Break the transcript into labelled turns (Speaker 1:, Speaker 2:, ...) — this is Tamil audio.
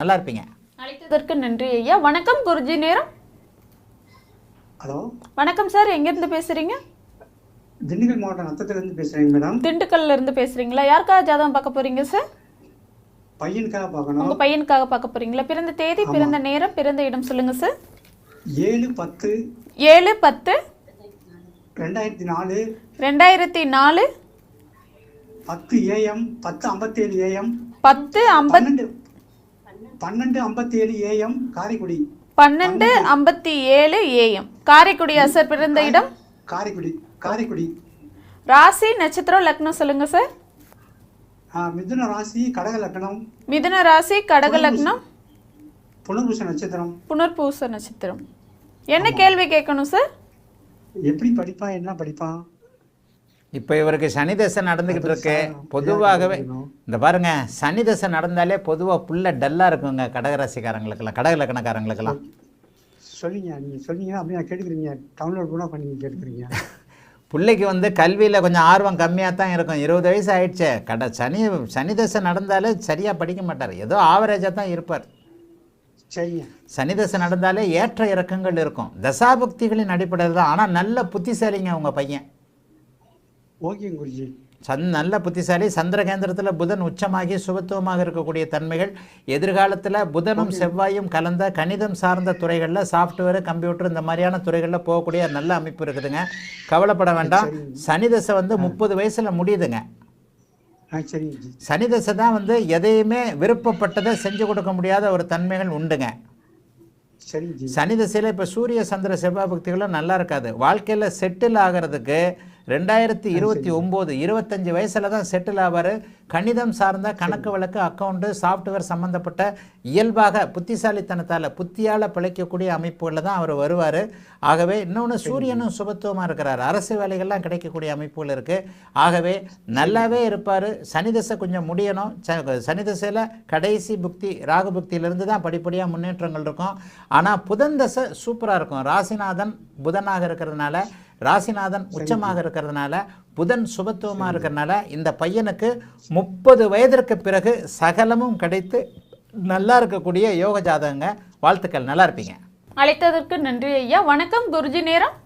Speaker 1: நல்லா இருப்பீங்க.
Speaker 2: அழைத்ததற்கு நன்றி ஐயா. வணக்கம் குருஜி நேரம்.
Speaker 3: ஹலோ
Speaker 2: வணக்கம் சார், எங்க இருந்து பேசுறீங்க?
Speaker 3: திண்டுக்கல் மாவட்டம் நத்தத்துல இருந்து பேசுறேங்க மேடம்.
Speaker 2: திண்டுக்கல்ல இருந்து பேசுறீங்களா? யாருக்காக ஜாதகம் பார்க்க போறீங்க சார்?
Speaker 3: பையனுக்காக பார்க்கணும்.
Speaker 2: உங்க பையனுக்காக பார்க்க போறீங்களா? பிறந்த தேதி, பிறந்த நேரம், பிறந்த இடம் சொல்லுங்க sir.
Speaker 3: 7/10
Speaker 2: 7/10/2004
Speaker 3: 2004 10 AM 10:57 AM 12:57 AM Karaikudi
Speaker 2: 12:57 AM காரைக்குடியா சார்? பிறந்த இடம்
Speaker 3: காரைக்குடி.
Speaker 2: ராசி நட்சத்திரம் லக்னம் சொல்லுங்க சார்.
Speaker 3: மிதுன ராசி கடக லக்னம்.
Speaker 2: மிதுன ராசி கடக லக்னம்.
Speaker 3: புனர்பூச நட்சத்திரம்.
Speaker 2: புனர்பூச நட்சத்திரம். என்ன கேள்வி கேட்கணும் சார்?
Speaker 3: எப்படி படிப்பான், என்ன படிப்பான்?
Speaker 1: இப்போ இவருக்கு சனி தசை நடந்துக்கிட்டு இருக்கு. பொதுவாகவே இந்த பாருங்க, சனி தசை நடந்தாலே பொதுவாக புள்ள டல்லாக இருக்குங்க. கடகராசிக்காரங்களுக்கெல்லாம், கடக லக்கணக்காரங்களுக்கெல்லாம்.
Speaker 3: சொல்லிங்க, நீங்கள் சொன்னீங்கன்னா அப்படியே கேட்டுக்கிறீங்க. டவுன்லோட் கூட பண்ணி கேட்டுக்கிறீங்க.
Speaker 1: பிள்ளைக்கு வந்து கல்வியில் கொஞ்சம் ஆர்வம் கம்மியாக தான் இருக்கும். 20 வயசு ஆயிடுச்சு. சனி தசை நடந்தாலே சரியாக படிக்க மாட்டார். ஏதோ ஆவரேஜாக தான் இருப்பார்.
Speaker 3: சரிங்க.
Speaker 1: சனி தசை நடந்தாலே ஏற்ற இறக்கங்கள் இருக்கும். தசாபக்திகளின் அடிப்படையில் தான். ஆனால் நல்ல புத்திசாலிங்க உங்கள் பையன்.
Speaker 3: ஓகே குருஜி.
Speaker 1: நல்ல புத்திசாலி. சந்திரகேந்திரத்தில் புதன் உச்சமாகி சுபத்துவமாக இருக்கக்கூடிய தன்மைகள். எதிர்காலத்தில் புதனும் செவ்வாயும் கலந்த கணிதம் சார்ந்த துறைகளில், சாஃப்ட்வேர், கம்ப்யூட்டர் இந்த மாதிரியான துறைகளில் போகக்கூடிய நல்ல அமைப்பு இருக்குதுங்க. கவலைப்பட வேண்டாம். சனி தசை வந்து 30 வயசில் முடியுதுங்க. சனி தசை தான் வந்து எதையுமே விருப்பப்பட்டதை செஞ்சு கொடுக்க முடியாத ஒரு தன்மைகள் உண்டுங்க. சனி தசையில் இப்போ சூரிய சந்திர செவ்வாய் பக்திகளும் நல்லா இருக்காது. வாழ்க்கையில் செட்டில் ஆகிறதுக்கு 2029 25 வயசில் தான் செட்டில் ஆவார். கணிதம் சார்ந்த கணக்கு வழக்கு, அக்கௌண்ட்டு, சாஃப்ட்வேர் சம்மந்தப்பட்ட இயல்பாக புத்திசாலித்தனத்தால் புத்தியால் பிழைக்கக்கூடிய அமைப்புகளில் தான் அவர் வருவார். ஆகவே இன்னொன்று, சூரியனும் சுபத்துவமாக இருக்கிறார். அரசு வேலைகள்லாம் கிடைக்கக்கூடிய அமைப்புகள் இருக்குது. ஆகவே நல்லாவே இருப்பார். சனி தசை கொஞ்சம் முடியணும். சனி தசையில் கடைசி புக்தி ராகு புக்தியிலிருந்து தான் படிப்படியாக முன்னேற்றங்கள் இருக்கும். ஆனால் புதன் தசை சூப்பராக இருக்கும். ராசிநாதன் புதனாக இருக்கிறதுனால, ராசிநாதன் உச்சமாக இருக்கிறதுனால, புதன் சுபத்துவமாக இருக்கிறதுனால இந்த பையனுக்கு 30 வயதிற்கு பிறகு சகலமும் கிடைத்து நல்லா இருக்கக்கூடிய யோக ஜாதகங்க. வாழ்த்துக்கள், நல்லா இருப்பீங்க.
Speaker 2: அழைத்ததற்கு நன்றி ஐயா. வணக்கம் குருஜி நேரம்.